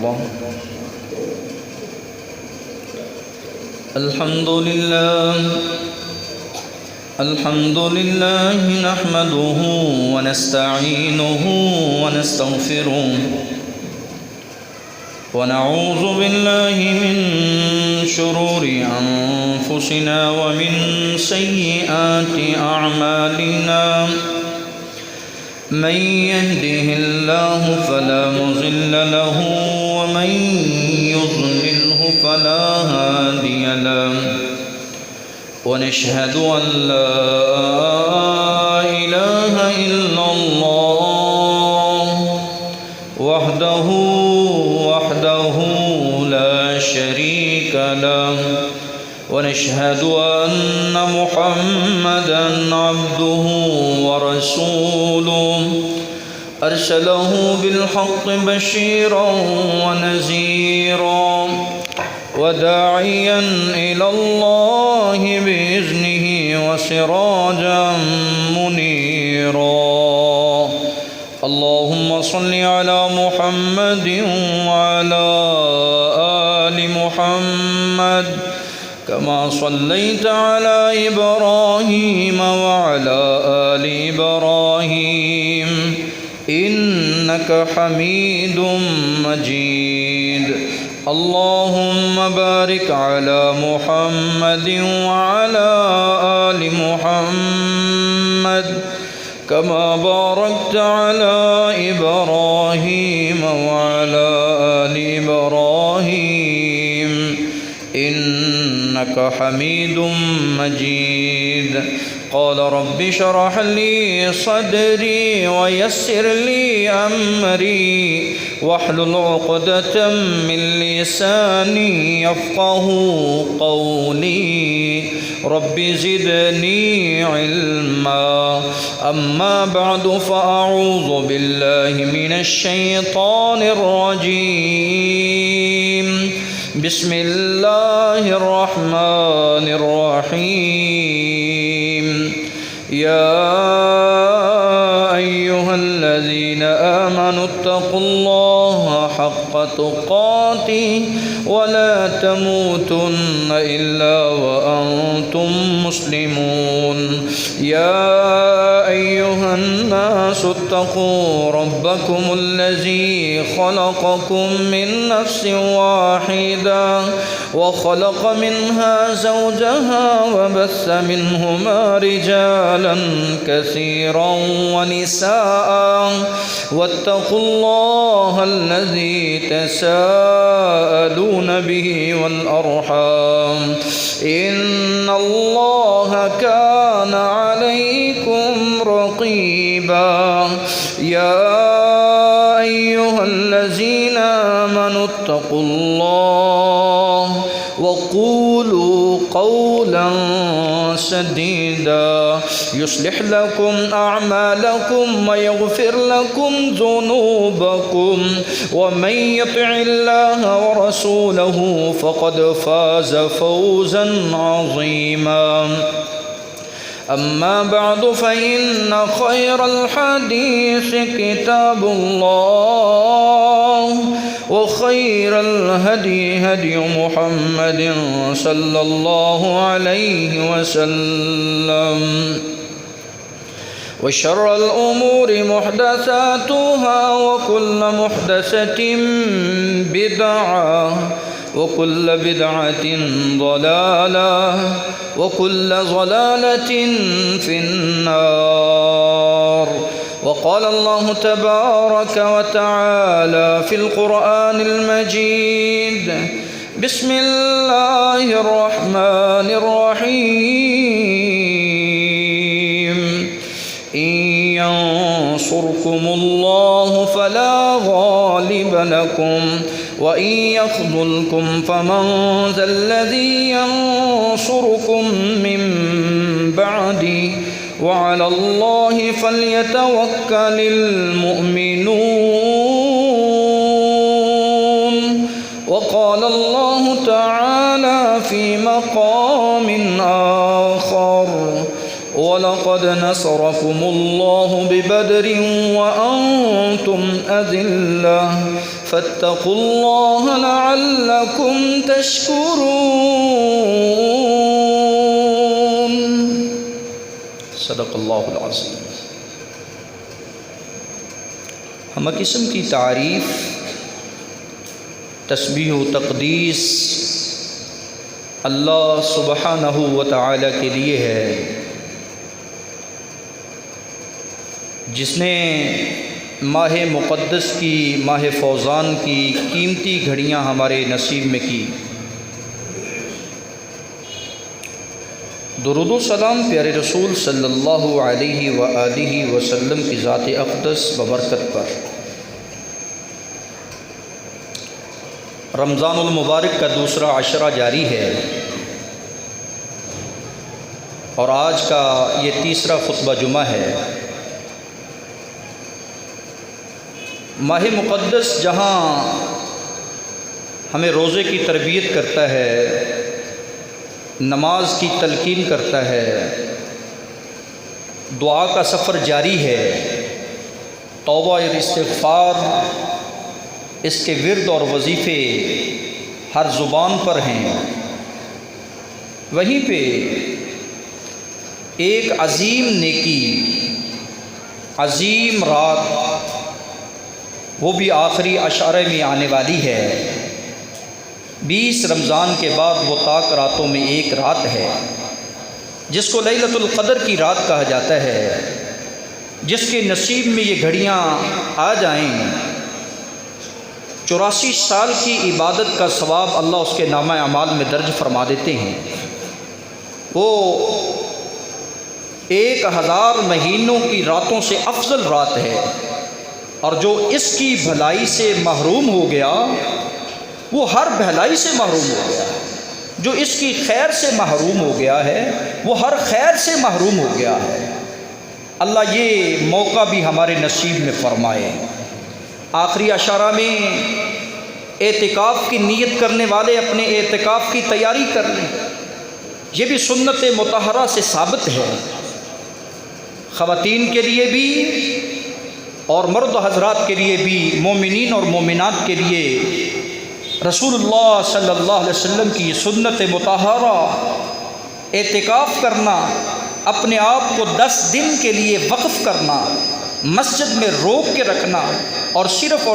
الله. الحمد لله نحمده ونستعينه ونستغفره ونعوذ بالله من شرور أنفسنا ومن سيئات أعمالنا. من يهده الله فلا مضل له ومن يضلله فلا هادي له. ونشهد أن لا إله إلا الله وحده لا شريك له. ونشهد أن محمدًا عبده ورسوله أرسله بالحق بشيرا ونذيرا وداعيا إلى الله بإذنه وسراجا منيرا. اللهم صل على محمد وعلى آل محمد كما صليت على إبراهيم وعلى آل إبراهيم إنك حميد مجيد. اللهم بارك على محمد وعلى آل محمد كما باركت على إبراهيم وعلى آل إبراهيم إنك حميد مجيد. قال رب اشرح لي صدري ويسر لي أمري واحلل عقدة من لساني يفقه قولي. رب زدني علما. أما بعد فأعوذ بالله من الشيطان الرجيم. بسم الله الرحمن الرحيم. يا أيها الذين آمنوا اتقوا الله حق تقاته ولا تموتن إلا وأنتم مسلمون. يا أيها الناس اتقوا ربكم الذي خلقكم من نفس واحدة وخلق منها زوجها وبث منهما رجالا كثيرا ونساء واتقوا الله الذي تساءلون به والأرحام إن الله كان عليكم رقيبا. يا أيها الذين آمنوا اتقوا الله وقولوا قولا سديدا يصلح لكم أعمالكم ويغفر لكم ذنوبكم ومن يطع الله ورسوله فقد فاز فوزا عظيما. أما بعد فإن خير الحديث كتاب الله وخير الهدي هدي محمد صلى الله عليه وسلم. وشر الأمور محدثاتها وكل محدثة بدعة وكل بدعة ضلالة وكل ضلالة في النار. وقال الله تبارك وتعالى في القرآن المجيد. بسم الله الرحمن الرحيم. إن ينصركم الله فلا غالب لكم وإن يخذلكم فمن ذا الذي ينصركم من بعده وعلى الله فليتوكل المؤمنون. وقال الله تعالى في مقام آخر. ولقد نصركم الله ببدر وأنتم أذلة فاتقوا اللہ لعلکم تشکرون۔ صدق اللہ العظیم۔ ہم قسم کی تعریف، تسبیح و تقدیس اللہ سبحانہ و تعالی کے لیے ہے، جس نے ماہ مقدس کی، ماہ فوزان کی قیمتی گھڑیاں ہمارے نصیب میں کی۔ درود و سلام پیارے رسول صلی اللہ علیہ وآلہ وسلم کی ذات اقدس ببرکت پر۔ رمضان المبارک کا دوسرا عشرہ جاری ہے، اور آج کا یہ تیسرا خطبہ جمعہ ہے۔ ماہ مقدس جہاں ہمیں روزے کی تربیت کرتا ہے، نماز کی تلقین کرتا ہے، دعا کا سفر جاری ہے، توبہ اور استغفار اس کے ورد اور وظیفے ہر زبان پر ہیں، وہیں پہ ایک عظیم نیکی، عظیم رات، وہ بھی آخری عشرے میں آنے والی ہے۔ 20 رمضان کے بعد وہ طاق راتوں میں ایک رات ہے، جس کو لیلۃ القدر کی رات کہا جاتا ہے۔ جس کے نصیب میں یہ گھڑیاں آ جائیں، 84 سال کی عبادت کا ثواب اللہ اس کے نامہ اعمال میں درج فرما دیتے ہیں۔ وہ 1000 مہینوں کی راتوں سے افضل رات ہے، اور جو اس کی بھلائی سے محروم ہو گیا وہ ہر بھلائی سے محروم ہو گیا، جو اس کی خیر سے محروم ہو گیا ہے وہ ہر خیر سے محروم ہو گیا ہے۔ اللہ یہ موقع بھی ہمارے نصیب میں فرمائے۔ آخری عشرہ میں اعتکاف کی نیت کرنے والے اپنے اعتکاف کی تیاری کر لیں، یہ بھی سنت مطہرہ سے ثابت ہے، خواتین کے لیے بھی اور مرد حضرات کے لیے بھی، مومنین اور مومنات کے لیے۔ رسول اللہ صلی اللہ علیہ وسلم کی سنت مطہرہ اعتکاف کرنا، اپنے آپ کو 10 دن کے لیے وقف کرنا، مسجد میں روک کے رکھنا اور صرف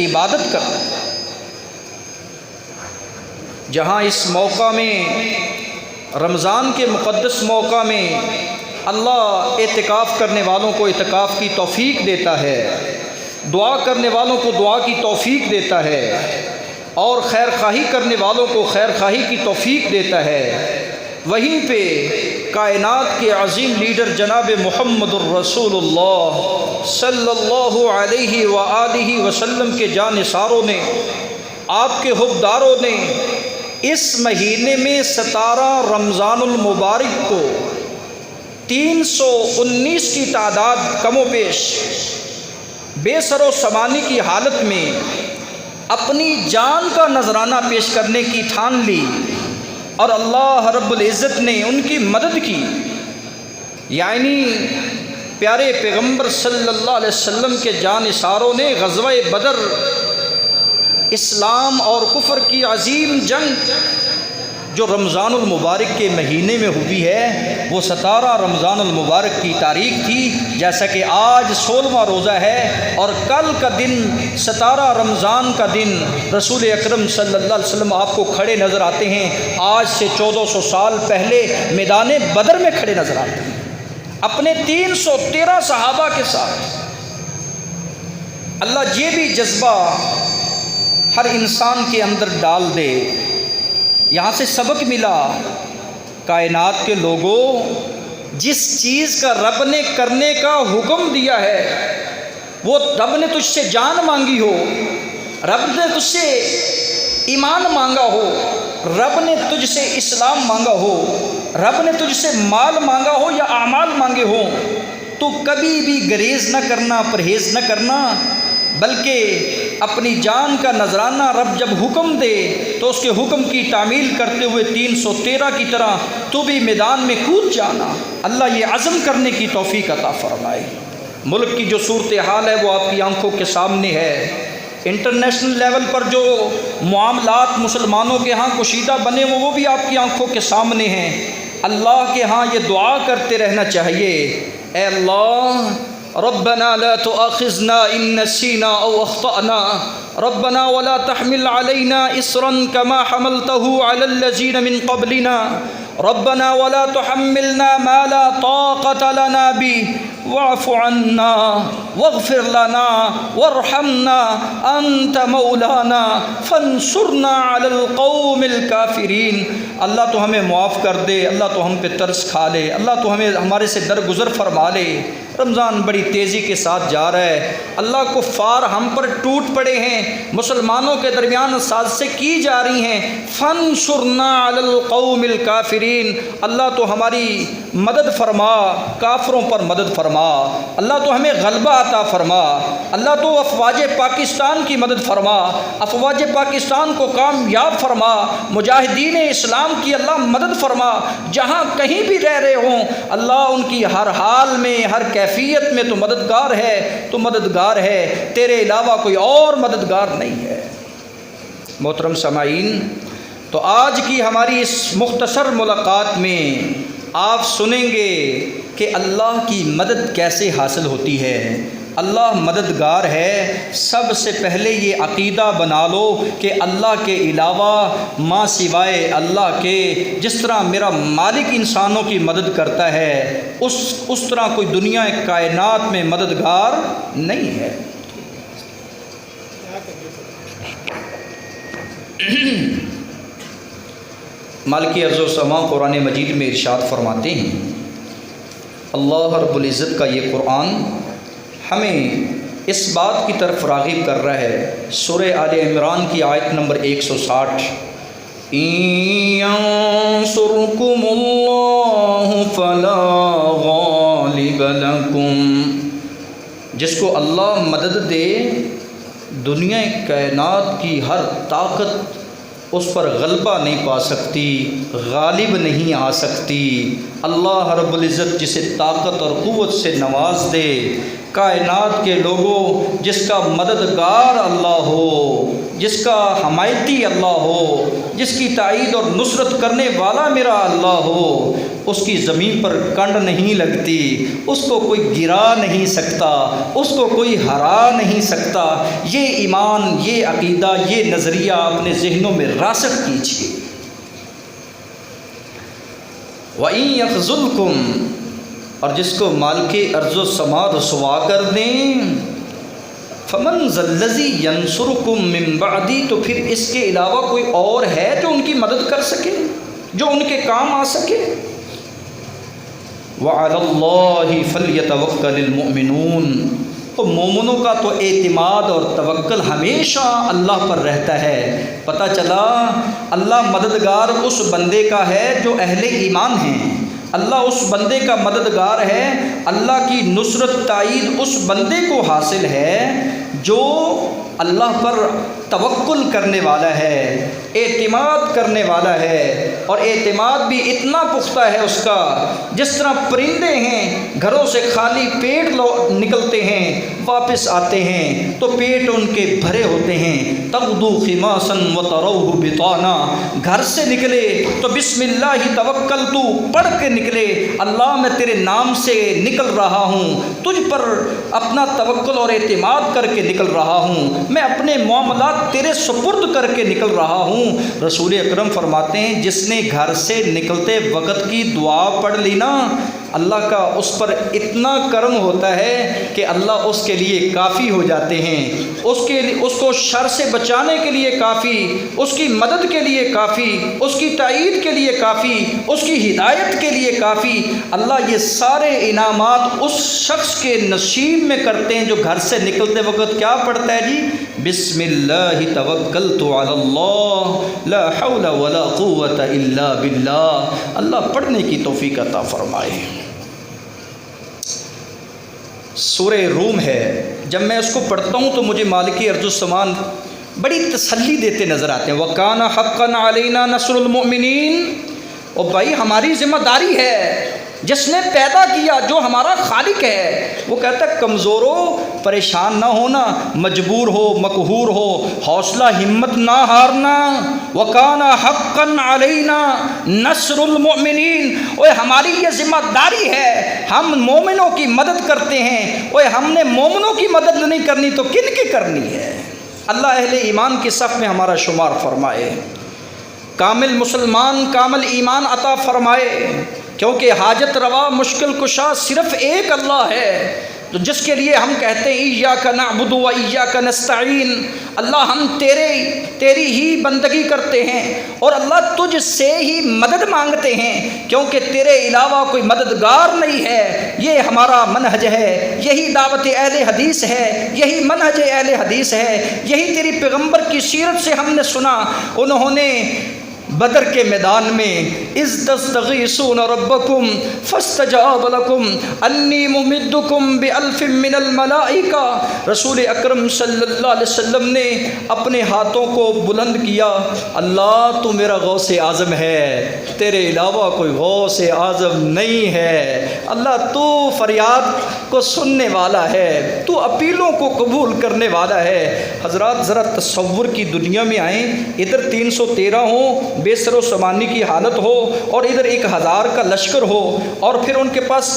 عبادت کرنا۔ جہاں اس موقع میں، رمضان کے مقدس موقع میں، اللہ اعتکاف کرنے والوں کو اعتکاف کی توفیق دیتا ہے، دعا کرنے والوں کو دعا کی توفیق دیتا ہے، اور خیر خواہی کرنے والوں کو خیر خواہی کی توفیق دیتا ہے، وہیں پہ کائنات کے عظیم لیڈر جناب محمد الرسول اللہ صلی اللہ علیہ وآلہ وسلم کے جانثاروں نے، آپ کے حبداروں نے اس مہینے میں 17 رمضان المبارک کو 319 کی تعداد کم و بیش بے سر و سامانی کی حالت میں اپنی جان کا نذرانہ پیش کرنے کی ٹھان لی، اور اللہ رب العزت نے ان کی مدد کی۔ یعنی پیارے پیغمبر صلی اللہ علیہ وسلم کے جانثاروں نے غزوہ بدر، اسلام اور کفر کی عظیم جنگ جو رمضان المبارک کے مہینے میں ہوئی ہے، وہ 17 رمضان المبارک کی تاریخ تھی۔ جیسا کہ آج 16واں روزہ ہے، اور کل کا دن 17 رمضان کا دن رسول اکرم صلی اللہ علیہ وسلم آپ کو کھڑے نظر آتے ہیں، آج سے 1400 سال پہلے میدان بدر میں کھڑے نظر آتے ہیں اپنے 313 صحابہ کے ساتھ۔ اللہ یہ بھی جذبہ ہر انسان کے اندر ڈال دے۔ یہاں سے سبق ملا، کائنات کے لوگوں، جس چیز کا رب نے کرنے کا حکم دیا ہے، وہ رب نے تجھ سے جان مانگی ہو، رب نے تجھ سے ایمان مانگا ہو، رب نے تجھ سے اسلام مانگا ہو، رب نے تجھ سے مال مانگا ہو یا اعمال مانگے ہوں، تو کبھی بھی گریز نہ کرنا، پرہیز نہ کرنا، بلکہ اپنی جان کا نذرانہ رب جب حکم دے تو اس کے حکم کی تعمیل کرتے ہوئے 313 کی طرح تو بھی میدان میں کود جانا۔ اللہ یہ عزم کرنے کی توفیق عطا فرمائے۔ ملک کی جو صورتحال ہے وہ آپ کی آنکھوں کے سامنے ہے، انٹرنیشنل لیول پر جو معاملات مسلمانوں کے ہاں کشیدہ بنے وہ بھی آپ کی آنکھوں کے سامنے ہیں۔ اللہ کے ہاں یہ دعا کرتے رہنا چاہیے، اے اللہ ربنا لا تؤاخذنا ان نسينا او اخطأنا ربنا ولا تحمل علينا اصرا كما حملته على الذين من قبلنا ربنا ولا تحملنا ما لا طاقة لنا به واعف عنا واغفر لنا وارحمنا انت مولانا فانصرنا على القوم الكافرين۔ اللہ تو ہمیں معاف کر دے، اللہ تو ہم پہ ترس کھا لے، اللہ تو ہمیں ہمارے سے درگزر فرما لے۔ رمضان بڑی تیزی کے ساتھ جا رہا ہے، اللہ کفار ہم پر ٹوٹ پڑے ہیں، مسلمانوں کے درمیان سازشیں کی جا رہی ہیں۔ فانصرنا علی القوم الکافرین، اللہ تو ہماری مدد فرما، کافروں پر مدد فرما، اللہ تو ہمیں غلبہ عطا فرما، اللہ تو افواج پاکستان کی مدد فرما، افواج پاکستان کو کامیاب فرما، مجاہدین اسلام کی اللہ مدد فرما، جہاں کہیں بھی رہ رہے ہوں اللہ ان کی ہر حال میں ہر کیفیت میں تو مددگار ہے، تو مددگار ہے، تیرے علاوہ کوئی اور مددگار نہیں ہے۔ محترم سامعین، تو آج کی ہماری اس مختصر ملاقات میں آپ سنیں گے کہ اللہ کی مدد کیسے حاصل ہوتی ہے۔ اللہ مددگار ہے۔ سب سے پہلے یہ عقیدہ بنا لو کہ اللہ کے علاوہ ماں سوائے اللہ کے جس طرح میرا مالک انسانوں کی مدد کرتا ہے اس طرح کوئی دنیا کائنات میں مددگار نہیں ہے۔ مالک ارض و سما قرآن مجید میں ارشاد فرماتے ہیں، اللہ رب العزت کا یہ قرآن ہمیں اس بات کی طرف راغب کر رہا ہے۔ سورہ آل عمران کی آیت نمبر 160، إِن يَنصُرْكُمُ اللَّهُ فَلَا غَالِبَ لَكُمْ، جس کو اللہ مدد دے دنیا کائنات کی ہر طاقت اس پر غلبہ نہیں پا سکتی، غالب نہیں آ سکتی۔ اللہ رب العزت جسے طاقت اور قوت سے نواز دے، کائنات کے لوگوں جس کا مددگار اللہ ہو، جس کا حمایتی اللہ ہو، جس کی تائید اور نصرت کرنے والا میرا اللہ ہو، اس کی زمین پر کنڈ نہیں لگتی، اس کو کوئی گرا نہیں سکتا، اس کو کوئی ہرا نہیں سکتا۔ یہ ایمان، یہ عقیدہ، یہ نظریہ اپنے ذہنوں میں راسخ کیجیے۔ وَإِن يَخْذُلْكُمْ، اور جس کو مالک ارض و سما رسوا کر دیں، فَمَنْ ذَا الَّذِي يَنْصُرُكُمْ مِنْ بَعْدِي، تو پھر اس کے علاوہ کوئی اور ہے جو ان کی مدد کر سکے، جو ان کے کام آ سکے۔ وَعَلَى اللَّهِ فَلْيَتَوَكَّلِ الْمُؤْمِنُونَ، تو مومنوں کا تو اعتماد اور توکل ہمیشہ اللہ پر رہتا ہے۔ پتہ چلا اللہ مددگار اس بندے کا ہے جو اہل ایمان ہیں، اللہ اس بندے کا مددگار ہے، اللہ کی نصرت تائید اس بندے کو حاصل ہے جو اللہ پر توکل کرنے والا ہے، اعتماد کرنے والا ہے، اور اعتماد بھی اتنا پختہ ہے اس کا، جس طرح پرندے ہیں گھروں سے خالی پیٹ نکلتے ہیں، واپس آتے ہیں تو پیٹ ان کے بھرے ہوتے ہیں۔ تغدو خماسا وتروح بطانا، گھر سے نکلے تو بسم اللہ توکلت پڑھ کے نکلے، اللہ میں تیرے نام سے نکل رہا ہوں، تجھ پر اپنا توکل اور اعتماد کر کے نکل رہا ہوں، میں اپنے معاملات تیرے سپرد کر کے نکل رہا ہوں۔ رسول اکرم فرماتے ہیں جس نے گھر سے نکلتے وقت کی دعا پڑھ لی نا، اللہ کا اس پر اتنا کرم ہوتا ہے کہ اللہ اس کے لیے کافی ہو جاتے ہیں، اس کو شر سے بچانے کے لیے کافی، اس کی مدد کے لیے کافی، اس کی تائید کے لیے کافی، اس کی ہدایت کے لیے کافی۔ اللہ یہ سارے انعامات اس شخص کے نصیب میں کرتے ہیں جو گھر سے نکلتے وقت کیا پڑھتا ہے جی؟ بسم اللہ توکلت علی اللہ لا حول ولا قوت الا باللہ۔ اللہ پڑھنے کی توفیق عطا فرمائے۔ سورہ روم ہے، جب میں اس کو پڑھتا ہوں تو مجھے مالک ارض السمان بڑی تسلی دیتے نظر آتے ہیں۔ وَكَانَ حَقًّا عَلَيْنَا نَصْرُ الْمُؤْمِنِينَ، اور بھائی ہماری ذمہ داری ہے جس نے پیدا کیا، جو ہمارا خالق ہے، وہ کہتا ہے کمزورو پریشان نہ ہونا، مجبور ہو، مقہور ہو، حوصلہ ہمت نہ ہارنا، وَكَانَ حَقًّا عَلَيْنَا نَصْرُ الْمُؤْمِنِينَ، اوے ہماری یہ ذمہ داری ہے، ہم مومنوں کی مدد کرتے ہیں۔ اوے ہم نے مومنوں کی مدد نہیں کرنی تو کن کی کرنی ہے؟ اللہ اہل ایمان کی صف میں ہمارا شمار فرمائے، کامل مسلمان کامل ایمان عطا فرمائے، کیونکہ حاجت روا مشکل کشا صرف ایک اللہ ہے، تو جس کے لیے ہم کہتے ہیں ایاک نعبد و ایاک نستعین، اللہ ہم تیری ہی بندگی کرتے ہیں اور اللہ تجھ سے ہی مدد مانگتے ہیں، کیونکہ تیرے علاوہ کوئی مددگار نہیں ہے۔ یہ ہمارا منہج ہے، یہی دعوت اہل حدیث ہے، یہی منہج اہل حدیث ہے، یہی تیری پیغمبر کی سیرت سے ہم نے سنا۔ انہوں نے بدر کے میدان میں اذ تستغیثون ربکم فاستجاب لکم انی ممدکم بألف من الملائکہ، رسول اکرم صلی اللہ علیہ وسلم نے اپنے ہاتھوں کو بلند کیا، اللہ تو میرا غوث اعظم ہے، تیرے علاوہ کوئی غوث اعظم نہیں ہے، اللہ تو فریاد کو سننے والا ہے، تو اپیلوں کو قبول کرنے والا ہے۔ حضرات ذرا تصور کی دنیا میں آئیں، ادھر 313 ہوں، بے سر و سامانی کی حالت ہو، اور ادھر 1000 کا لشکر ہو، اور پھر ان کے پاس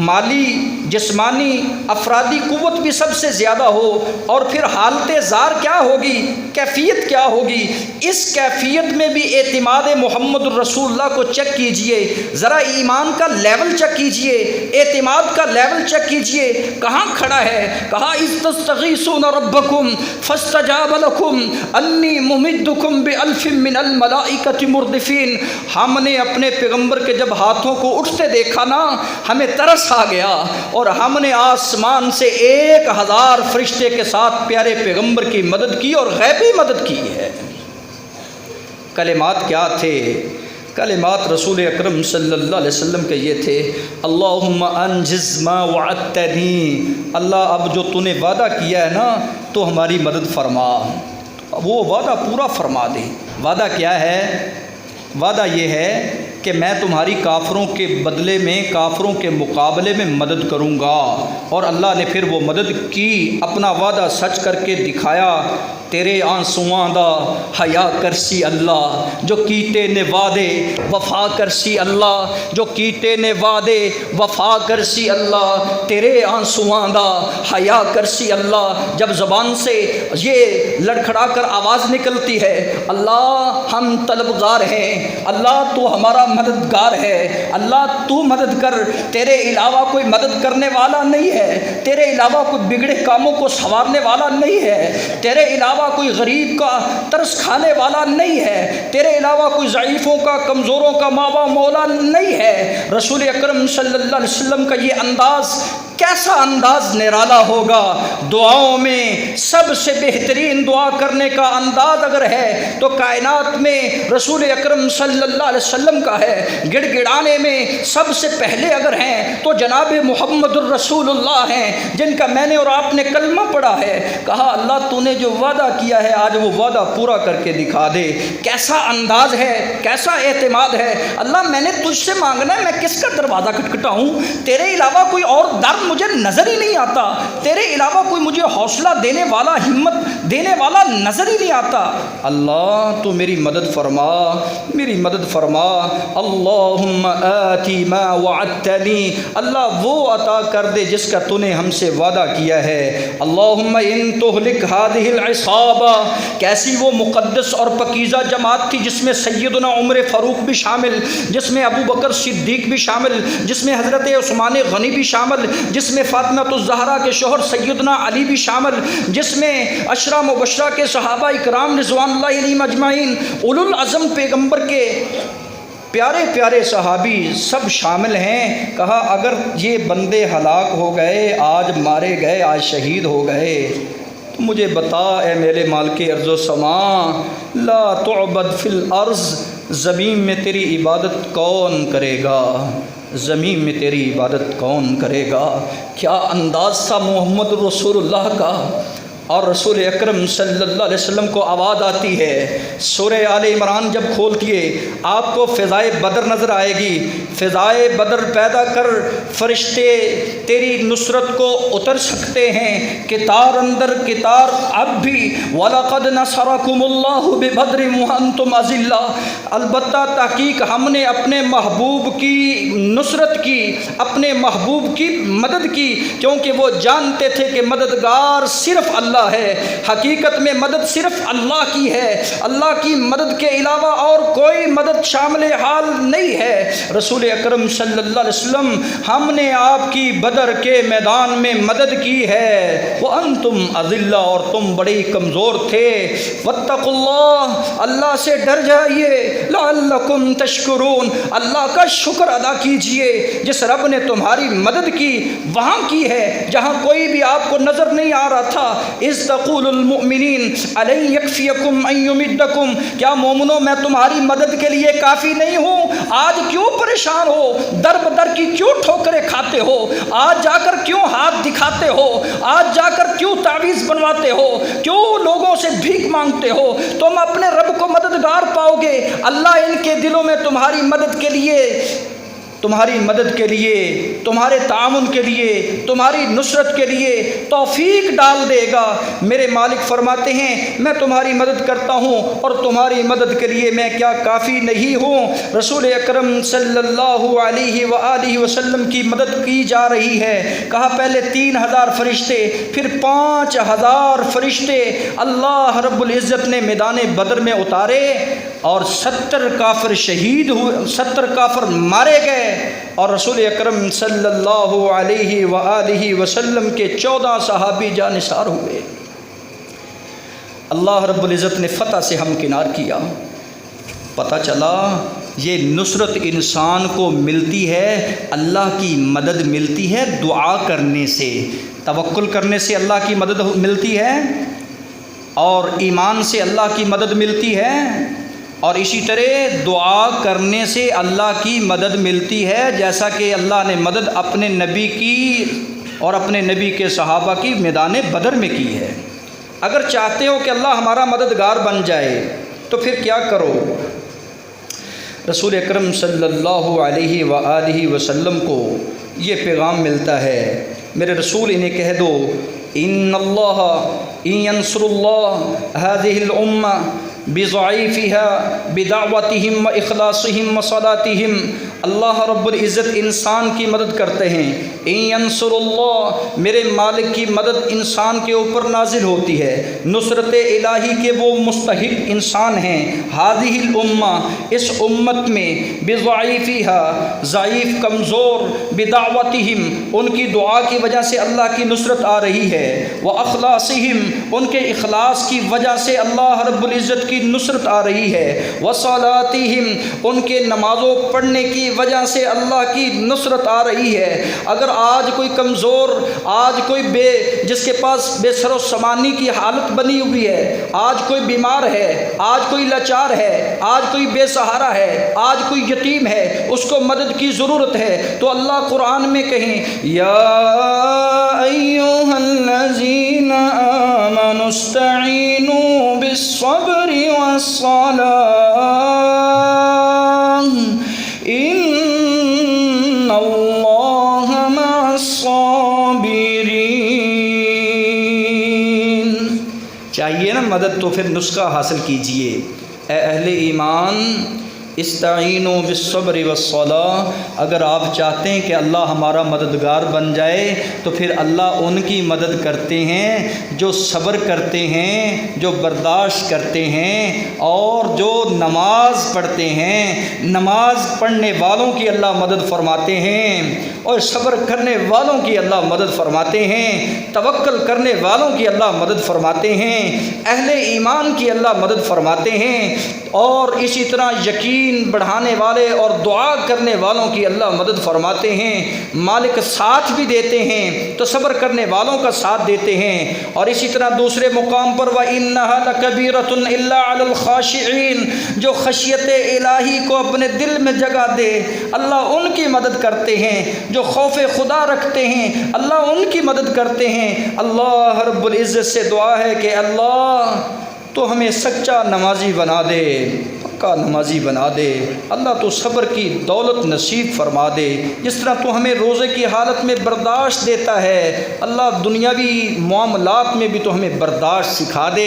مالی جسمانی افرادی قوت بھی سب سے زیادہ ہو، اور پھر حالت زار کیا ہوگی، کیفیت کیا ہوگی۔ اس کیفیت میں بھی اعتماد محمد الرسول اللہ کو چیک کیجئے، ذرا ایمان کا لیول چیک کیجئے، اعتماد کا لیول چیک کیجئے، کہاں کھڑا ہے؟ کہا اذ تستغیثون ربکم فاستجاب لکم انی ممدکم بألف من الملائکۃ مردفین۔ ہم نے اپنے پیغمبر کے جب ہاتھوں کو اٹھتے دیکھا نا، ہمیں ترس آ گیا، اور ہم نے آسمان سے 1000 فرشتے کے ساتھ پیارے پیغمبر کی مدد کی، اور غیبی مدد کی ہے۔ کلمات کیا تھے؟ کلمات رسول اکرم صلی اللہ علیہ وسلم کے یہ تھے، اللہم انجز ما وعدتنی، اللہ اب جو تو نے وعدہ کیا ہے نا تو ہماری مدد فرما، وہ وعدہ پورا فرما دے۔ وعدہ کیا ہے؟ وعدہ یہ ہے کہ میں تمہاری کافروں کے بدلے میں، کافروں کے مقابلے میں مدد کروں گا، اور اللہ نے پھر وہ مدد کی، اپنا وعدہ سچ کر کے دکھایا۔ تیرے آنسواں دا حیا کرسی اللہ، جو کیتے نے وعدے وفا کرسی اللہ، جو کیتے نے وعدے وفا کرسی اللہ، تیرے آنسواں دا حیا کرسی اللہ۔ جب زبان سے یہ لڑکھڑا کر آواز نکلتی ہے، اللہ ہم طلبگار ہیں، اللہ تو ہمارا مددگار ہے، اللہ تو مدد کر، تیرے علاوہ کوئی مدد کرنے والا نہیں ہے، تیرے علاوہ کوئی بگڑے کاموں کو سنوارنے والا نہیں ہے، تیرے علاوہ کوئی غریب کا ترس کھانے والا نہیں ہے، تیرے علاوہ کوئی ضعیفوں کا، کمزوروں کا ماوا مولا نہیں ہے۔ رسول اکرم صلی اللہ علیہ وسلم کا یہ انداز کیسا انداز نرالا ہوگا۔ دعاؤں میں سب سے بہترین دعا کرنے کا انداز اگر ہے تو کائنات میں رسول اکرم صلی اللہ علیہ وسلم کا ہے، گڑ گڑانے میں سب سے پہلے اگر ہیں تو جناب محمد الرسول اللہ ہیں، جن کا میں نے اور آپ نے کلمہ پڑھا ہے۔ کہا اللہ تو نے جو وعدہ کیا ہے آج وہ وعدہ پورا کر کے دکھا دے۔ کیسا انداز ہے، کیسا اعتماد ہے۔ اللہ میں نے تجھ سے مانگنا ہے، میں کس کا دروازہ کھٹکھٹاؤں؟ تیرے علاوہ کوئی اور در مجھے نظر ہی نہیں آتا، تیرے علاوہ کوئی مجھے حوصلہ دینے والا، ہمت دینے والا نظر ہی نہیں آتا۔ اللہ تو میری مدد فرما، میری مدد فرما۔ اللہم آتی ما وعدتنی، اللہ وہ عطا کر دے جس کا تو نے ہم سے وعدہ کیا ہے۔ اللہم ان تہلک ہذہ العصابہ، کیسی وہ مقدس اور پاکیزہ جماعت تھی جس میں سیدنا عمر فاروق بھی شامل، جس میں ابو بکر صدیق بھی شامل، جس میں حضرت عثمان غنی بھی شامل، جس میں فاطمہ الزہرا کے شوہر سیدنا علی بھی شامل، جس میں عشرہ مبشرہ کے صحابہ اکرام رضوان اللہ علیہم اجمعین، اولو العزم پیغمبر کے پیارے پیارے صحابی سب شامل ہیں۔ کہا اگر یہ بندے ہلاک ہو گئے، آج مارے گئے، آج شہید ہو گئے، تو مجھے بتا اے میرے مالک ارض و سما، لا تعبد فی الارض، زمین میں تیری عبادت کون کرے گا؟ زمین میں تیری عبادت کون کرے گا؟ کیا انداز تھا محمد رسول اللہ کا۔ اور رسول اکرم صلی اللہ علیہ وسلم کو آواز آتی ہے، سورہ آل عمران جب کھولتیے آپ کو فضائے بدر نظر آئے گی۔ فضائے بدر پیدا کر فرشتے تیری نصرت کو اتر سکتے ہیں، کتار اندر کتار اب بھی۔ وَلَقَدْ نَصَرَكُمُ اللَّهُ بِبَدْرٍ وَأَنْتُمْ أَذِلَّةٌ، البتہ تحقیق ہم نے اپنے محبوب کی نصرت کی، اپنے محبوب کی مدد کی، کیونکہ وہ جانتے تھے کہ مددگار صرف اللہ ہے۔ حقیقت میں مدد صرف اللہ کی ہے، اللہ کی مدد کے علاوہ اور کوئی مدد شامل حال نہیں ہے۔ رسول اکرم صلی اللہ علیہ وسلم ہم نے آپ کی بدر کے میدان میں مدد کی ہے، وَأَنْتُمْ أَذِلَّةٌ، اور تم بڑے کمزور تھے۔ وَاتَّقُوا اللَّهَ، اللہ سے ڈر جائیے، لَعَلَّكُمْ تَشْكُرُونَ، اللہ کا شکر ادا کیجئے جس رب نے تمہاری مدد کی وہاں کی ہے جہاں کوئی بھی آپ کو نظر نہیں آ رہا تھا۔ اِذْ تَقُولُ الْمُؤْمِنِينَ أَلَنْ يَكْفِيَكُمْ أَنْ يُمِدَّكُمْ، کیا مومنوں میں تمہاری مدد کے لیے کافی نہیں ہوں؟ آج کیوں پریشان ہو؟ در بدر کی کیوں ٹھوکریں کھاتے ہو؟ آج جا کر کیوں ہاتھ دکھاتے ہو؟ آج جا کر کیوں تعویذ بنواتے ہو؟ کیوں لوگوں سے بھیک مانگتے ہو؟ تم اپنے رب کو مددگار پاؤ گے، اللہ ان کے دلوں میں تمہاری مدد کے لیے، تمہارے تعاون کے لیے، تمہاری نصرت کے لیے توفیق ڈال دے گا۔ میرے مالک فرماتے ہیں میں تمہاری مدد کرتا ہوں اور تمہاری مدد کے لیے میں کیا کافی نہیں ہوں؟ رسول اکرم صلی اللہ علیہ وآلہ وسلم کی مدد کی جا رہی ہے۔ کہا پہلے 3000 فرشتے، پھر 5000 فرشتے اللہ رب العزت نے میدان بدر میں اتارے اور 70 کافر شہید ہوئے، 70 کافر مارے گئے، اور رسول اکرم صلی اللہ علیہ وآلہ وسلم کے 14 صحابی جانثار ہوئے۔ اللہ رب العزت نے فتح سے ہمکنار کیا۔ پتہ چلا یہ نصرت انسان کو ملتی ہے، اللہ کی مدد ملتی ہے دعا کرنے سے، توکل کرنے سے اللہ کی مدد ملتی ہے، اور ایمان سے اللہ کی مدد ملتی ہے، اور اسی طرح دعا کرنے سے اللہ کی مدد ملتی ہے، جیسا کہ اللہ نے مدد اپنے نبی کی اور اپنے نبی کے صحابہ کی میدان بدر میں کی ہے۔ اگر چاہتے ہو کہ اللہ ہمارا مددگار بن جائے تو پھر کیا کرو؟ رسول اکرم صلی اللہ علیہ وآلہ وسلم کو یہ پیغام ملتا ہے، میرے رسول انہیں کہہ دو، ان اللہ ان ینصر اللہ هذه الامہ بضعیفها بدعوتهم واخلاصهم وصلاتهم، اللہ رب العزت انسان کی مدد کرتے ہیں۔ ان ینصر اللہ، میرے مالک کی مدد انسان کے اوپر نازل ہوتی ہے، نصرت الہی کے وہ مستحق انسان ہیں۔ هذه الامہ، اس امت میں، بضعیفها، ضعیف کمزور، بدعوتهم، ان کی دعا کی وجہ سے اللہ کی نصرت آ رہی ہے، واخلاصهم، ان کے اخلاص کی وجہ سے اللہ رب العزت کی نصرت آ رہی ہے، وصلاتهم، ان کے نمازوں پڑھنے کی وجہ سے اللہ کی نصرت آ رہی ہے۔ اگر آج کوئی کمزور، آج کوئی جس کے پاس بے سر و سامانی کی حالت بنی ہوئی ہے، آج کوئی بیمار ہے، آج کوئی لاچار ہے، آج کوئی بے سہارا ہے، آج کوئی یتیم ہے، اس کو مدد کی ضرورت ہے، تو اللہ قرآن میں کہیں یا ایھا الذین آمنوا استعینوا بالصبر والصلاۃ ان اللہ مع الصابرین۔ چاہیے نا مدد تو پھر نسخہ حاصل کیجئے۔ اے اہل ایمان، استعینوا بالصبر والصلاۃ، اگر آپ چاہتے ہیں کہ اللہ ہمارا مددگار بن جائے تو پھر اللہ ان کی مدد کرتے ہیں جو صبر کرتے ہیں، جو برداشت کرتے ہیں، اور جو نماز پڑھتے ہیں۔ نماز پڑھنے والوں کی اللہ مدد فرماتے ہیں، اور صبر کرنے والوں کی اللہ مدد فرماتے ہیں، توکل کرنے والوں کی اللہ مدد فرماتے ہیں، اہل ایمان کی اللہ مدد فرماتے ہیں، اور اسی طرح یقین بڑھانے والے اور دعا کرنے والوں کی اللہ مدد فرماتے ہیں۔ مالک ساتھ بھی دیتے ہیں تو صبر کرنے والوں کا ساتھ دیتے ہیں، اور اسی طرح دوسرے مقام پر وَإِنَّهَا لَكَبِيرَةٌ إِلَّا عَلَى الْخَاشِعِينَ، جو خشیت الہی کو اپنے دل میں جگہ دے اللہ ان کی مدد کرتے ہیں، جو خوف خدا رکھتے ہیں اللہ ان کی مدد کرتے ہیں۔ اللہ رب العزت سے دعا ہے کہ اللہ تو ہمیں سچا نمازی بنا دے، پکا نمازی بنا دے۔ اللہ تو صبر کی دولت نصیب فرما دے، جس طرح تو ہمیں روزے کی حالت میں برداشت دیتا ہے، اللہ دنیاوی معاملات میں بھی تو ہمیں برداشت سکھا دے۔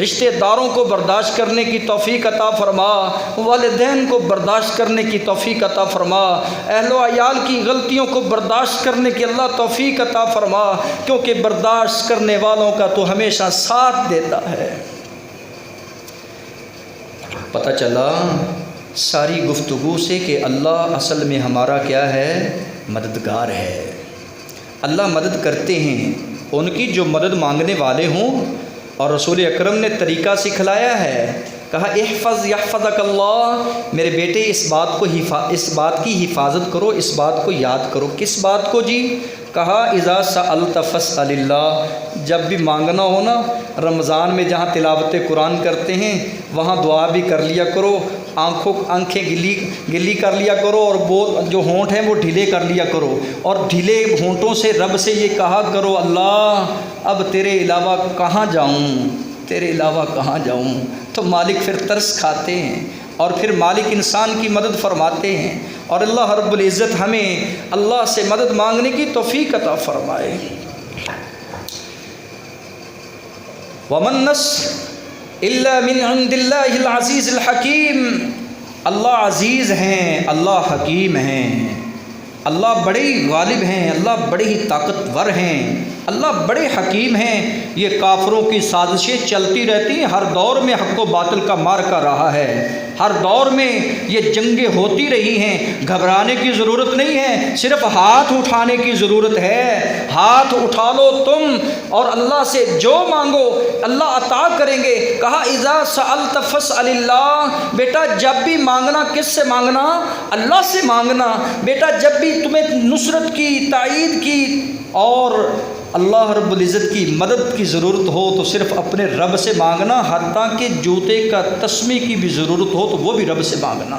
رشتہ داروں کو برداشت کرنے کی توفیق عطا فرما، والدین کو برداشت کرنے کی توفیق عطا فرما، اہل و عیال کی غلطیوں کو برداشت کرنے کی اللہ توفیق عطا فرما، کیونکہ برداشت کرنے والوں کا تو ہمیشہ ساتھ دیتا ہے۔ پتہ چلا ساری گفتگو سے کہ اللہ اصل میں ہمارا کیا ہے؟ مددگار ہے۔ اللہ مدد کرتے ہیں ان کی جو مدد مانگنے والے ہوں، اور رسول اکرم نے طریقہ سکھلایا ہے، کہا احفظ یحفظک اللہ، میرے بیٹے اس بات کی حفاظت کرو، اس بات کو یاد کرو۔ کس بات کو جی؟ کہا اذا سألت فاسأل اللہ، جب بھی مانگنا ہو نا، رمضان میں جہاں تلاوت قرآن کرتے ہیں وہاں دعا بھی کر لیا کرو، آنکھیں گلی کر لیا کرو، اور جو ہونٹ ہیں وہ ڈھیلے کر لیا کرو، اور ڈھیلے ہونٹوں سے رب سے یہ کہا کرو، اللہ اب تیرے علاوہ کہاں جاؤں، تیرے علاوہ کہاں جاؤں۔ تو مالک پھر ترس کھاتے ہیں، اور پھر مالک انسان کی مدد فرماتے ہیں، اور اللہ رب العزت ہمیں اللہ سے مدد مانگنے کی توفیق عطا فرمائے۔ وَمَن نَّصْرُ إِلَّا مِنْ عِندِ اللَّهِ الْعَزِيزِ الْحَكِيمِ، اللہ عزیز ہیں، اللہ حکیم ہیں، اللہ بڑے ہی غالب ہیں، اللہ بڑے ہی طاقتور ہیں، اللہ بڑے حکیم ہیں۔ یہ کافروں کی سازشیں چلتی رہتی ہیں، ہر دور میں حق و باطل کا معرکہ رہا ہے، ہر دور میں یہ جنگیں ہوتی رہی ہیں۔ گھبرانے کی ضرورت نہیں ہے، صرف ہاتھ اٹھانے کی ضرورت ہے۔ ہاتھ اٹھا لو تم، اور اللہ سے جو مانگو اللہ عطا کریں گے۔ کہا اذا سألت فاسأل اللہ، بیٹا جب بھی مانگنا کس سے مانگنا؟ اللہ سے مانگنا۔ بیٹا جب بھی تمہیں نصرت کی، تائید کی اور اللہ رب العزت کی مدد کی ضرورت ہو تو صرف اپنے رب سے مانگنا، حتیٰ کہ جوتے کا تسمے کی بھی ضرورت ہو تو وہ بھی رب سے مانگنا۔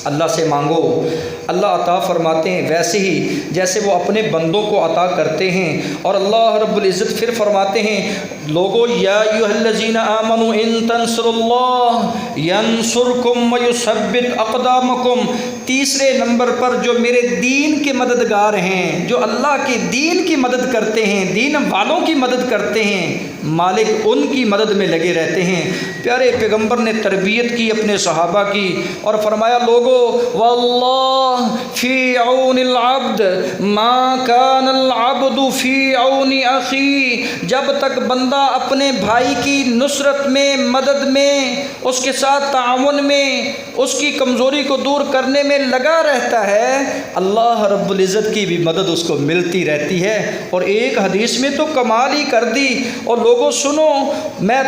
اللہ سے مانگو، اللہ عطا فرماتے ہیں، ویسے ہی جیسے وہ اپنے بندوں کو عطا کرتے ہیں۔ اور اللہ رب العزت پھر فرماتے ہیں، لوگو یا ایھا الذین آمنوا ان تنصروا اللہ ینصرکم ویثبت اقدامکم، تیسرے نمبر پر جو میرے دین کے مددگار ہیں، جو اللہ کے دین کی مدد کرتے ہیں، دین والوں کی مدد کرتے ہیں، مالک ان کی مدد میں لگے رہتے ہیں۔ پیارے پیغمبر نے تربیت کی اپنے صحابہ کی، اور فرمایا لوگو واللہ فی عون العبد ما کان العبد فی عون اخی، جب تک بندہ اپنے بھائی کی نصرت میں، مدد میں، اس کے ساتھ تعاون میں، اس کی کمزوری کو دور کرنے میں لگا رہتا ہے، اللہ رب العزت کی بھی مدد اس کو ملتی رہتی ہے۔ اور ایک حدیث میں تو کمال ہی کر دی، اور لوگوں سنو، میں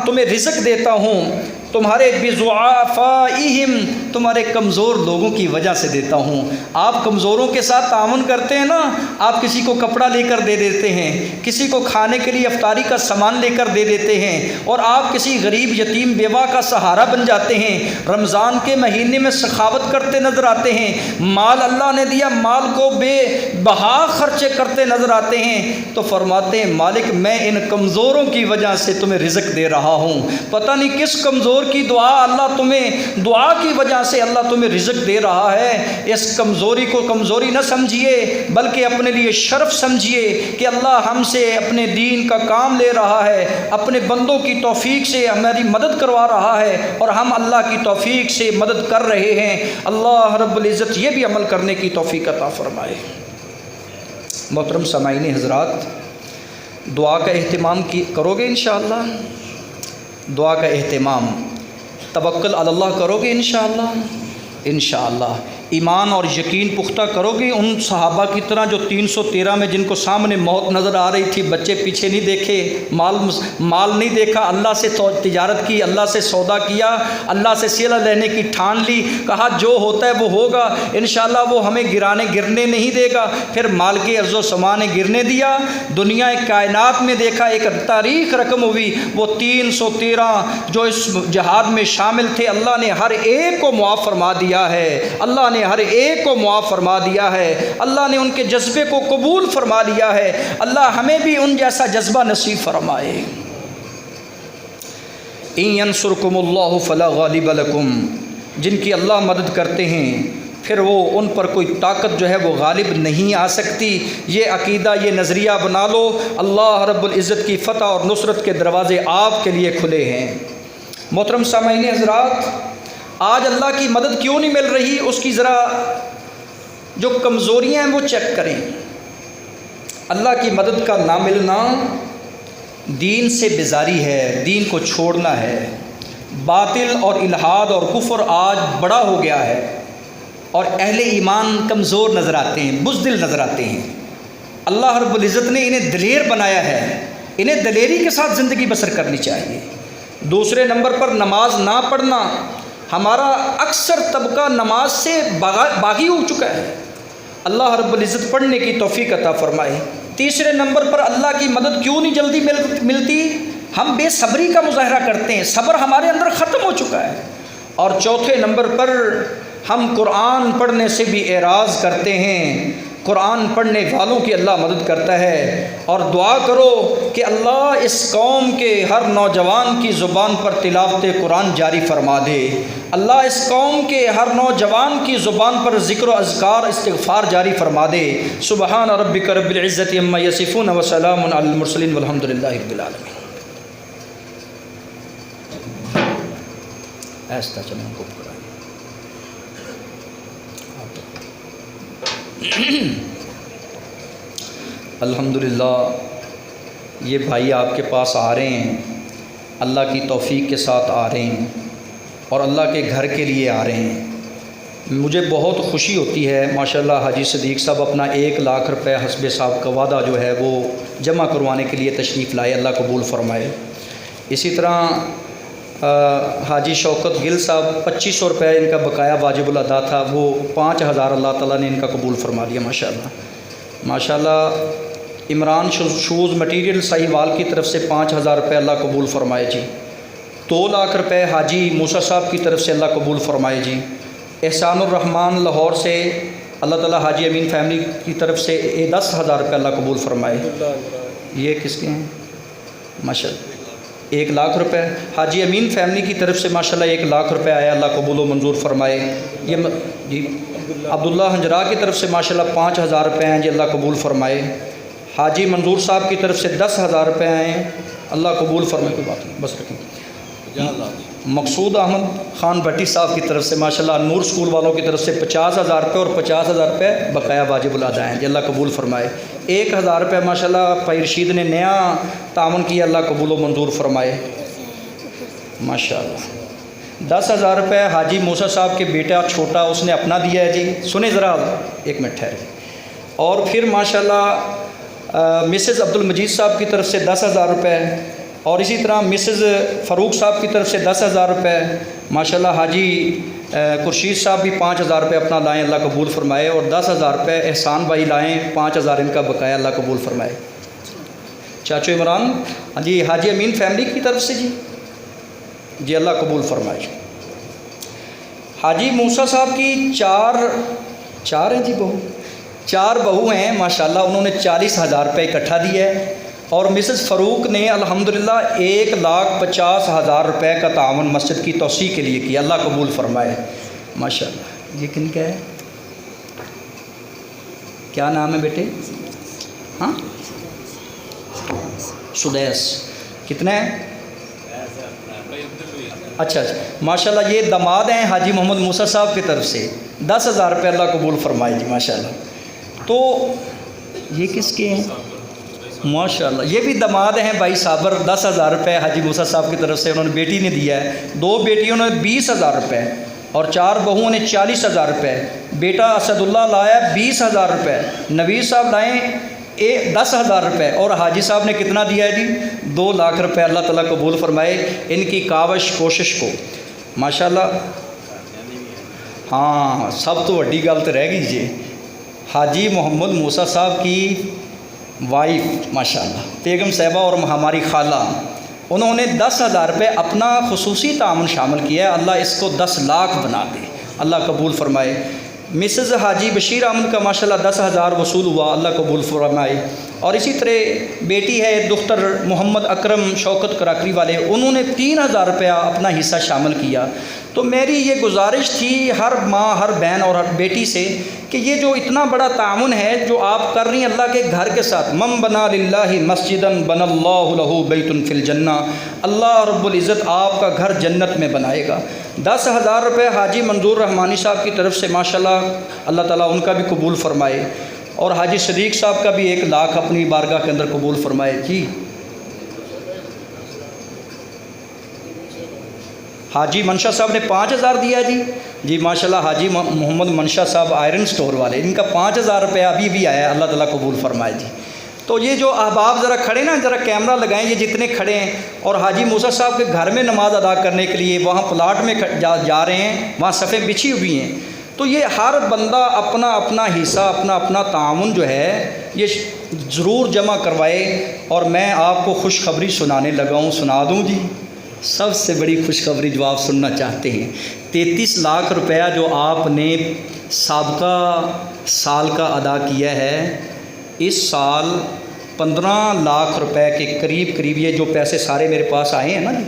تمہیں رزق دیتا ہوں، تمہارے بضعفائہم، تمہارے کمزور لوگوں کی وجہ سے دیتا ہوں۔ آپ کمزوروں کے ساتھ تعاون کرتے ہیں نا، آپ کسی کو کپڑا لے کر دے دیتے ہیں، کسی کو کھانے کے لیے افطاری کا سامان لے کر دے دیتے ہیں، اور آپ کسی غریب یتیم بیوہ کا سہارا بن جاتے ہیں، رمضان کے مہینے میں سخاوت کرتے نظر آتے ہیں، مال اللہ نے دیا، مال کو بے بہا خرچے کرتے نظر آتے ہیں، تو فرماتے ہیں مالک میں ان کمزوروں کی وجہ سے تمہیں رزق دے رہا ہوں۔ پتہ نہیں کس کمزور کی دعا اللہ تمہیں، دعا کی وجہ سے اللہ تمہیں رزق دے رہا ہے۔ اس کمزوری کو کمزوری نہ سمجھیے، بلکہ اپنے لیے شرف سمجھیے کہ اللہ ہم سے اپنے دین کا کام لے رہا ہے، اپنے بندوں کی توفیق سے ہماری مدد کروا رہا ہے، اور ہم اللہ کی توفیق سے مدد کر رہے ہیں۔ اللہ رب العزت یہ بھی عمل کرنے کی توفیق عطا فرمائے۔ محترم سامعین حضرات، دعا کا اہتمام کرو گے انشاءاللہ؟ دعا کا اہتمام، توکل علی اللہ کرو گے انشاءاللہ؟ انشاءاللہ ایمان اور یقین پختہ کرو گے ان صحابہ کی طرح جو 313 میں جن کو سامنے موت نظر آ رہی تھی، بچے پیچھے نہیں دیکھے، مال نہیں دیکھا، اللہ سے تجارت کی، اللہ سے سودا کیا، اللہ سے صلہ لینے کی ٹھان لی، کہا جو ہوتا ہے وہ ہوگا، انشاءاللہ وہ ہمیں گرنے نہیں دے گا۔ پھر مال کے عرض و سما نے گرنے دیا، دنیا کائنات میں دیکھا، ایک تاریخ رقم ہوئی، وہ 313 جو اس جہاد میں شامل تھے، اللہ نے ہر ایک کو معاف فرما دیا ہے، اللہ نے ہر ایک کو معاف فرما دیا ہے، اللہ نے ان کے جذبے کو قبول فرما لیا ہے۔ اللہ ہمیں بھی ان جیسا جذبہ نصیب فرمائے۔ ان ینصرکم اللہ فلا غالب لکم، جن کی اللہ مدد کرتے ہیں پھر وہ ان پر کوئی طاقت جو ہے وہ غالب نہیں آ سکتی۔ یہ عقیدہ، یہ نظریہ بنا لو، اللہ رب العزت کی فتح اور نصرت کے دروازے آپ کے لیے کھلے ہیں۔ محترم سامعین حضرات، آج اللہ کی مدد کیوں نہیں مل رہی؟ اس کی ذرا جو کمزوریاں ہیں وہ چیک کریں۔ اللہ کی مدد کا نہ ملنا دین سے بیزاری ہے، دین کو چھوڑنا ہے۔ باطل اور الحاد اور کفر آج بڑا ہو گیا ہے اور اہل ایمان کمزور نظر آتے ہیں، بزدل نظر آتے ہیں۔ اللہ رب العزت نے انہیں دلیر بنایا ہے، انہیں دلیری کے ساتھ زندگی بسر کرنی چاہیے۔ دوسرے نمبر پر نماز نہ پڑھنا، ہمارا اکثر طبقہ نماز سے باغی ہو چکا ہے، اللہ رب العزت پڑھنے کی توفیق عطا فرمائے۔ تیسرے نمبر پر اللہ کی مدد کیوں نہیں جلدی ملتی؟ ہم بے صبری کا مظاہرہ کرتے ہیں، صبر ہمارے اندر ختم ہو چکا ہے۔ اور چوتھے نمبر پر ہم قرآن پڑھنے سے بھی اعراض کرتے ہیں۔ قرآن پڑھنے والوں کی اللہ مدد کرتا ہے، اور دعا کرو کہ اللہ اس قوم کے ہر نوجوان کی زبان پر تلاوت قرآن جاری فرما دے، اللہ اس قوم کے ہر نوجوان کی زبان پر ذکر و اذکار استغفار جاری فرما دے۔ سبحان ربک رب العزت عما یصفون وسلام علی المرسلین والحمد للہ رب العالمین۔ ایسا چلیں کو الحمدللہ، یہ بھائی آپ کے پاس آ رہے ہیں، اللہ کی توفیق کے ساتھ آ رہے ہیں اور اللہ کے گھر کے لیے آ رہے ہیں۔ مجھے بہت خوشی ہوتی ہے، ماشاءاللہ حاجی صدیق صاحب اپنا 1 لاکھ روپے حسب صاحب کا وعدہ جو ہے وہ جمع کروانے کے لیے تشریف لائے، اللہ قبول فرمائے۔ اسی طرح حاجی شوکت گل صاحب 2500 روپے ان کا بقایا واجب الادا تھا، وہ 5000 اللہ تعالیٰ نے ان کا قبول فرما لیا ماشاءاللہ۔ ماشاءاللہ عمران شوز مٹیریل ساہیوال کی طرف سے 5000 روپے اللہ قبول فرمائے جی۔ 2 لاکھ روپے حاجی موسیٰ صاحب کی طرف سے اللہ قبول فرمائے جی۔ احسان الرحمان لاہور سے اللہ تعالیٰ حاجی امین فیملی کی طرف سے 10,000 روپے اللہ قبول فرمائے۔ یہ کس کے ہیں؟ ماشاءاللہ 1 لاکھ روپے حاجی امین فیملی کی طرف سے ماشاءاللہ 1 لاکھ روپے آیا، اللہ قبول و منظور فرمائے۔ یہ جی عبداللہ ہنجرا کی طرف سے ماشاءاللہ 5000 روپے ہیں جی، اللہ قبول فرمائے۔ حاجی منظور صاحب کی طرف سے 10,000 روپے آئے ہیں، اللہ قبول فرمائے۔ کوئی بات نہیں، بس رکھیں۔ مقصود احمد خان بھٹی صاحب کی طرف سے ماشاءاللہ نور سکول والوں کی طرف سے 50,000 روپے اور 50,000 روپے بقایا واجب الادا ہیں جی، اللہ قبول فرمائے۔ 1,000 روپے ماشاءاللہ بھائی رشید نے نیا تعاون کیا، اللہ قبول و منظور فرمائے ماشاءاللہ۔ 10,000 روپے حاجی موسیٰ صاحب کے بیٹا چھوٹا اس نے اپنا دیا ہے جی، سنیں ذرا 1 منٹ ٹھہرے۔ اور پھر ماشاءاللہ مسز عبد المجید صاحب کی طرف سے 10,000 روپے، اور اسی طرح مسز فاروق صاحب کی طرف سے 10,000 روپے ماشاءاللہ۔ حاجی خورشید صاحب بھی 5,000 روپے اپنا لائیں، اللہ قبول فرمائے۔ اور 10,000 روپے احسان بھائی لائیں، 5,000 ان کا بقایا، اللہ قبول فرمائے۔ چاچو عمران ہاں جی حاجی امین فیملی کی طرف سے جی اللہ قبول فرمائے۔ حاجی موسیٰ صاحب کی چار ہیں جی بہو، 4 بہو ہیں ماشاءاللہ، انہوں نے 40,000 روپے اکٹھا دیے ہے۔ اور مسز فاروق نے الحمدللہ 1,50,000 روپے کا تعاون مسجد کی توسیع کے لیے کیا، اللہ قبول فرمائے ماشاءاللہ۔ یہ کن کا ہے؟ کیا نام ہے بیٹے؟ ہاں سدیس، کتنے ہیں؟ اچھا ماشاءاللہ، یہ داماد ہیں حاجی محمد موسیٰ صاحب کی طرف سے 10,000 روپے اللہ قبول فرمائے جی ماشاءاللہ۔ تو یہ کس کے ہیں؟ ماشاءاللہ یہ بھی داماد ہیں بھائی صابر، 10,000 روپے حاجی موسیٰ صاحب کی طرف سے انہوں نے بیٹی نے دیا ہے، 2 بیٹیوں نے 20,000 روپے اور 4 بہوؤں نے 40,000 روپے۔ بیٹا اسد اللہ لایا 20,000 روپے، نوید صاحب لائیں 10,000 روپے، اور حاجی صاحب نے کتنا دیا ہے جی 2 لاکھ روپے، اللہ تعالیٰ قبول فرمائے ان کی کاوش کوشش کو ماشاءاللہ۔ ہاں سب تو وڈی گل تو رہ گئی جی، حاجی محمد موسیٰ صاحب کی وائف ماشاءاللہ بیگم صاحبہ اور ہماری خالہ، انہوں نے 10,000 روپے اپنا خصوصی تعاون شامل کیا ہے، اللہ اس کو 10 لاکھ بنا دے، اللہ قبول فرمائے۔ مسز حاجی بشیر احمد کا ماشاءاللہ 10,000 وصول ہوا، اللہ قبول فرمائے۔ اور اسی طرح بیٹی ہے دختر محمد اکرم شوکت کراکری والے، انہوں نے 3000 روپیہ اپنا حصہ شامل کیا۔ تو میری یہ گزارش تھی ہر ماں، ہر بہن اور ہر بیٹی سے کہ یہ جو اتنا بڑا تعاون ہے جو آپ کر رہی ہیں اللہ کے گھر کے ساتھ، من بنا للہ مسجدا بنى اللہ لہ بیت فی الجنہ، اللہ رب العزت آپ کا گھر جنت میں بنائے گا۔ 10,000 روپے حاجی منظور رحمانی صاحب کی طرف سے ماشاءاللہ اللہ تعالیٰ ان کا بھی قبول فرمائے، اور حاجی صدیق صاحب کا بھی 1 لاکھ اپنی بارگاہ کے اندر قبول فرمائے۔ جی حاجی منشا صاحب نے 5,000 دیا جی ماشاءاللہ حاجی محمد منشا صاحب آئرن سٹور والے، ان کا 5,000 روپیہ ابھی بھی آیا ہے، اللہ تعالیٰ قبول فرمائے جی۔ تو یہ جو احباب ذرا کھڑے نا، ذرا کیمرہ لگائیں، یہ جتنے کھڑے ہیں اور حاجی موسیٰ صاحب کے گھر میں نماز ادا کرنے کے لیے وہاں پلاٹ میں جا رہے ہیں، وہاں صفیں بچھی ہوئی ہیں، تو یہ ہر بندہ اپنا اپنا حصہ، اپنا اپنا تعاون جو ہے یہ ضرور جمع کروائے۔ اور میں آپ کو خوشخبری سنانے لگا ہوں، سنا دوں جی؟ سب سے بڑی خوشخبری جو آپ سننا چاہتے ہیں، 33 لاکھ روپیہ جو آپ نے سابقہ سال کا ادا کیا ہے، اس سال 15 لاکھ روپے کے قریب یہ جو پیسے سارے میرے پاس آئے ہیں نا جی،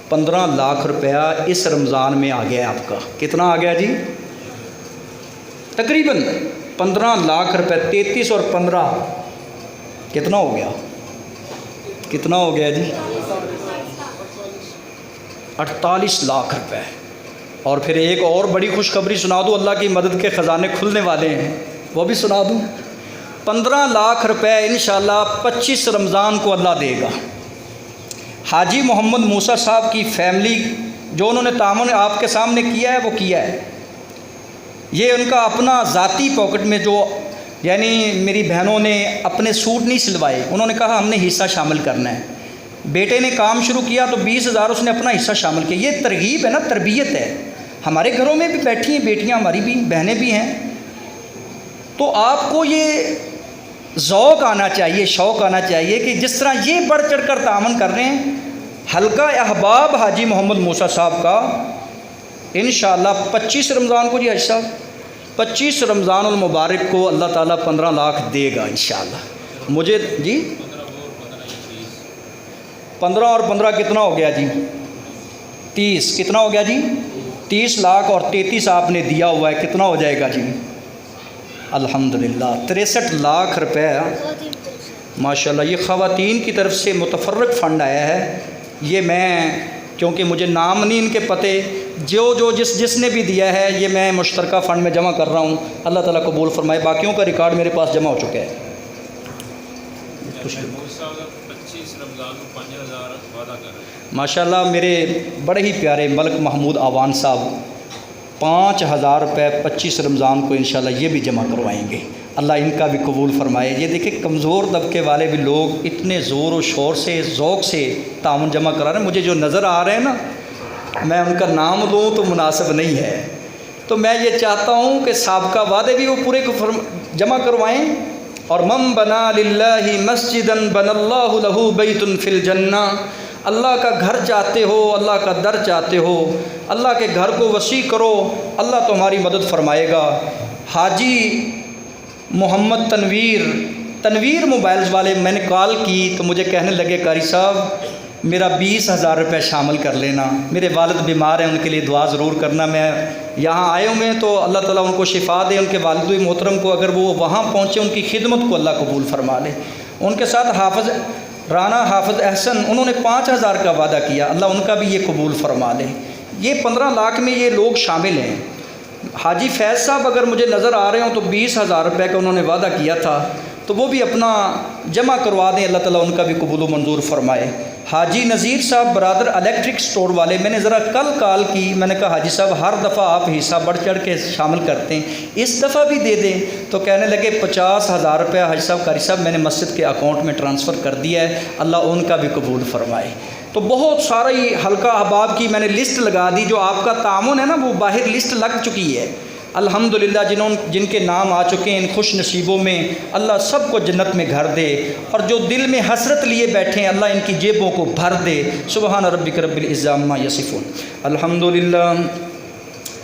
15 لاکھ روپیہ اس رمضان میں آ گیا ہے آپ کا۔ کتنا آ گیا جی؟ تقریباً 15 لاکھ روپے۔ 33 اور 15 کتنا ہو گیا؟ کتنا ہو گیا جی؟ 48 لاکھ روپے۔ اور پھر ایک اور بڑی خوشخبری سنا دوں، اللہ کی مدد کے خزانے کھلنے والے ہیں، وہ بھی سنا دوں۔ 15 لاکھ روپے انشاءاللہ 25 رمضان کو اللہ دے گا۔ حاجی محمد موسیٰ صاحب کی فیملی جو انہوں نے تعاون آپ کے سامنے کیا ہے وہ کیا ہے، یہ ان کا اپنا ذاتی پاکٹ میں جو، یعنی میری بہنوں نے اپنے سوٹ نہیں سلوائے، انہوں نے کہا ہم نے حصہ شامل کرنا ہے۔ بیٹے نے کام شروع کیا تو 20,000 اس نے اپنا حصہ شامل کیا۔ یہ ترغیب ہے نا، تربیت ہے۔ ہمارے گھروں میں بھی بیٹھی ہیں بیٹیاں، ہماری بھی بہنیں بھی ہیں، تو آپ کو یہ ذوق آنا چاہیے، شوق آنا چاہیے کہ جس طرح یہ بڑھ چڑھ کر تعاون کر رہے ہیں حلقہ احباب حاجی محمد موسیٰ صاحب کا، انشاءاللہ 25 رمضان کو جی حاجی صاحب 25 رمضان المبارک کو اللہ تعالیٰ 15 لاکھ دے گا انشاءاللہ۔ مجھے جی 15 اور 15 کتنا ہو گیا جی؟ 30 کتنا ہو گیا جی؟ 30 لاکھ اور 33 آپ نے دیا ہوا ہے، کتنا ہو جائے گا جی؟ الحمدللہ 63 لاکھ روپے ماشاءاللہ۔ یہ خواتین کی طرف سے متفرق فنڈ آیا ہے، یہ میں کیونکہ مجھے نام نہیں ان کے پتے، جو جس نے بھی دیا ہے یہ میں مشترکہ فنڈ میں جمع کر رہا ہوں، اللہ تعالیٰ قبول فرمائے۔ باقیوں کا ریکارڈ میرے پاس جمع ہو چکا ہے۔ ماشاءاللہ میرے بڑے ہی پیارے ملک محمود آوان صاحب 5,000 روپے 25 رمضان کو انشاءاللہ یہ بھی جمع کروائیں گے، اللہ ان کا بھی قبول فرمائے۔ یہ دیکھیں کمزور طبقے والے بھی لوگ اتنے زور و شور سے، ذوق سے تعاون جمع کرا رہے ہیں، مجھے جو نظر آ رہے ہیں نا، میں ان کا نام لوں تو مناسب نہیں ہے، تو میں یہ چاہتا ہوں کہ سابقہ وعدے بھی وہ پورے جمع کروائیں۔ اور من بنا للہ مسجدا بنى اللہ لہ بیت فی الجنہ، اللہ کا گھر چاہتے ہو، اللہ کا در چاہتے ہو، اللہ کے گھر کو وسیع کرو، اللہ تمہاری مدد فرمائے گا۔ حاجی محمد تنویر موبائلز والے، میں نے کال کی تو مجھے کہنے لگے قاری صاحب میرا 20,000 روپے شامل کر لینا، میرے والد بیمار ہیں ان کے لیے دعا ضرور کرنا، میں یہاں آئے ہوئے ہیں تو اللہ تعالیٰ ان کو شفا دے، ان کے والد محترم کو، اگر وہ وہاں پہنچے ان کی خدمت کو اللہ قبول فرما لے۔ ان کے ساتھ حافظ احسن، انہوں نے 5,000 کا وعدہ کیا، اللہ ان کا بھی یہ قبول فرما لے۔ یہ 15 لاکھ میں یہ لوگ شامل ہیں۔ حاجی فیض صاحب اگر مجھے نظر آ رہے ہوں تو 20,000 روپے کا انہوں نے وعدہ کیا تھا، تو وہ بھی اپنا جمع کروا دیں، اللہ تعالیٰ ان کا بھی قبول و منظور فرمائے۔ حاجی نذیر صاحب برادر الیکٹرک سٹور والے، میں نے ذرا کل کال کی، میں نے کہا حاجی صاحب ہر دفعہ آپ حصہ بڑھ چڑھ کے شامل کرتے ہیں، اس دفعہ بھی دے دیں، تو کہنے لگے 50,000 روپیہ حاجی صاحب قاری صاحب میں نے مسجد کے اکاؤنٹ میں ٹرانسفر کر دیا ہے، اللہ ان کا بھی قبول فرمائے۔ تو بہت ساری حلقہ احباب کی میں نے لسٹ لگا دی، جو آپ کا تعاون ہے نا وہ باہر لسٹ لگ چکی ہے الحمدللہ، جن کے نام آ چکے ہیں ان خوش نصیبوں میں اللہ سب کو جنت میں گھر دے، اور جو دل میں حسرت لیے بیٹھے ہیں اللہ ان کی جیبوں کو بھر دے۔ سبحان ربک رب العزۃ عما یصفون، الحمدللہ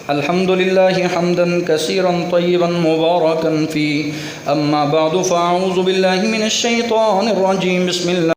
الحمد لله حمدا كثيرا طيبا مباركا فيه. أما بعد فأعوذ بالله من الشيطان الرجيم. بسم الله